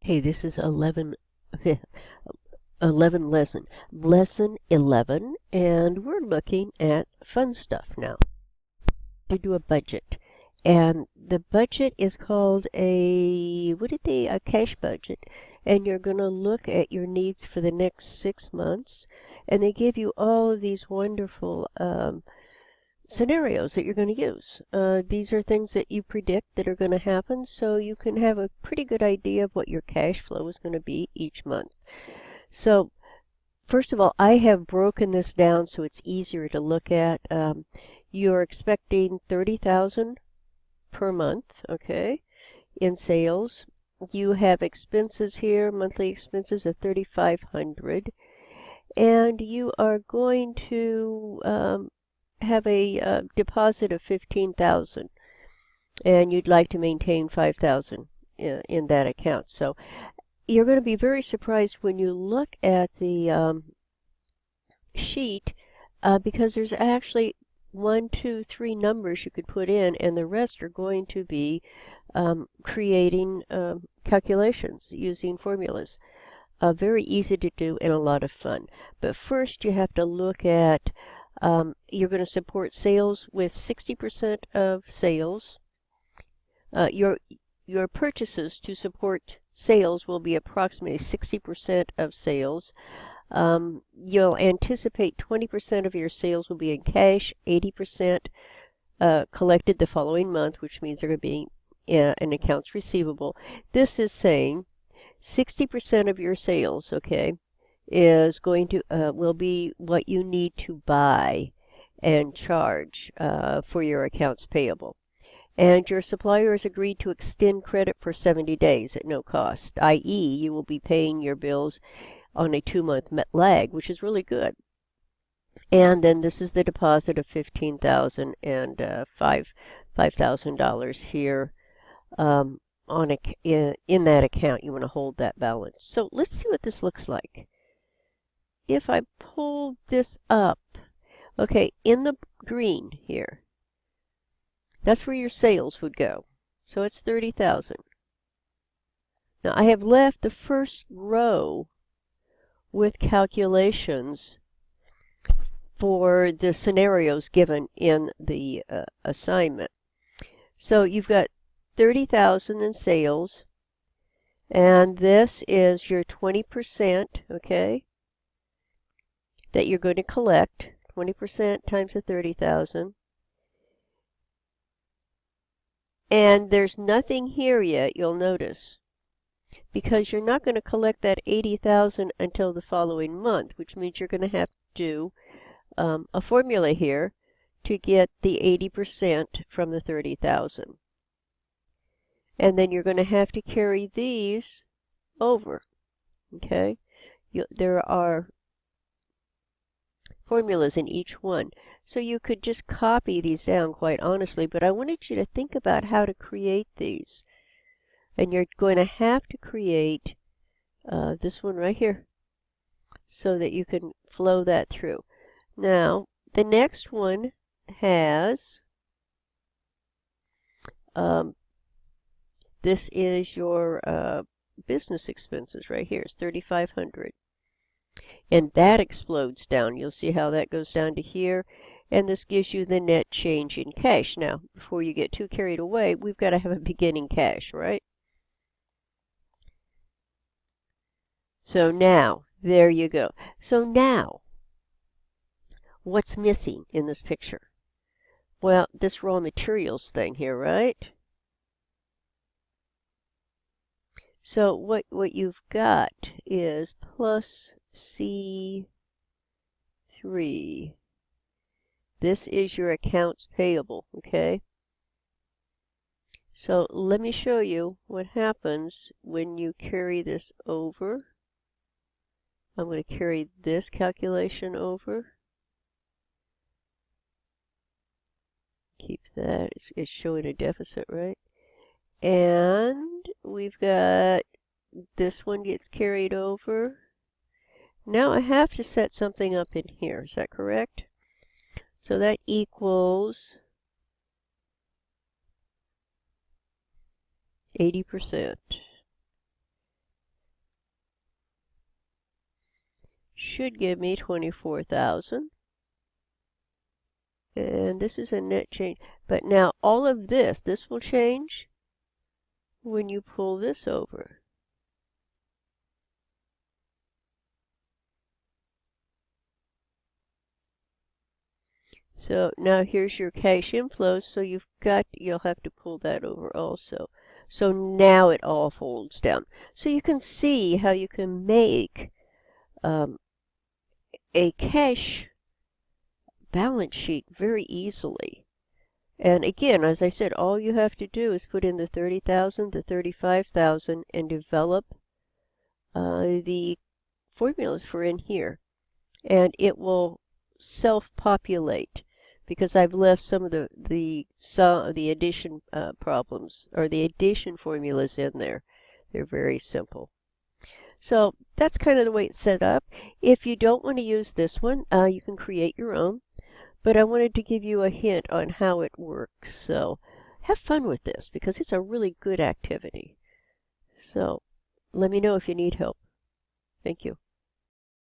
Hey, this is 11 lesson 11, and we're looking at fun stuff now. To do a budget, and the budget is called a cash budget, and you're going to look at your needs for the next 6 months, and they give you all of these wonderful scenarios that you're going to use. These are things that you predict that are going to happen, so you can have a pretty good idea of what your cash flow is going to be each month. So, first of all, I have broken this down so it's easier to look at. You're expecting 30,000 per month, okay, in sales. You have expenses here, monthly expenses of 3,500, and you are going to have a deposit of 15,000, and you'd like to maintain 5,000 in that account. So you're going to be very surprised when you look at the sheet because there's actually 1, 2, 3 numbers you could put in, and the rest are going to be creating calculations using formulas. Very easy to do and a lot of fun. But first you have to look at you're going to support sales with 60% of sales. Your purchases to support sales will be approximately 60% of sales. You'll anticipate 20% of your sales will be in cash, 80% collected the following month, which means they're going to be in accounts receivable. This is saying 60% of your sales, okay, is going to will be what you need to buy and charge for your accounts payable. And your supplier has agreed to extend credit for 70 days at no cost, i.e., you will be paying your bills on a 2-month lag, which is really good. And then this is the deposit of 15,000 and $5,000 here in that account. You want to hold that balance. So let's see what this looks like. If I pull this up, okay, in the green here, that's where your sales would go. So it's 30,000. Now I have left the first row with calculations for the scenarios given in the assignment. So you've got 30,000 in sales, and this is your 20%, okay, that you're going to collect, 20% times the 30,000. And there's nothing here yet, you'll notice, because you're not going to collect that 80,000 until the following month, which means you're going to have to do a formula here to get the 80% from the 30,000. And then you're going to have to carry these over, okay? There are formulas in each one. So you could just copy these down, quite honestly, but I wanted you to think about how to create these. And you're going to have to create this one right here so that you can flow that through. Now, the next one has, this is your business expenses right here. It's 3,500. And that explodes down. You'll see how that goes down to here. And this gives you the net change in cash. Now, before you get too carried away, we've got to have a beginning cash, right? So now, there you go. So now, what's missing in this picture? Well, this raw materials thing here, right? So what you've got is plus C3. This is your accounts payable, okay? So let me show you what happens when you carry this over. I'm going to carry this calculation over. Keep that. It's showing a deficit, right? And we've got this one gets carried over. Now I have to set something up in here. Is that correct? So that equals 80%. should give me 24,000. And this is a net change. But now all of this will change when you pull this over. So now here's your cash inflows, so you'll have to pull that over also. So now it all folds down. So you can see how you can make a cash balance sheet very easily. And again, as I said, all you have to do is put in the 30,000, the 35,000, and develop the formulas for in here. And it will self-populate because I've left some of the addition problems or the addition formulas in there. They're very simple. So that's kind of the way it's set up. If you don't want to use this one, you can create your own. But I wanted to give you a hint on how it works. So have fun with this because it's a really good activity. So let me know if you need help. Thank you.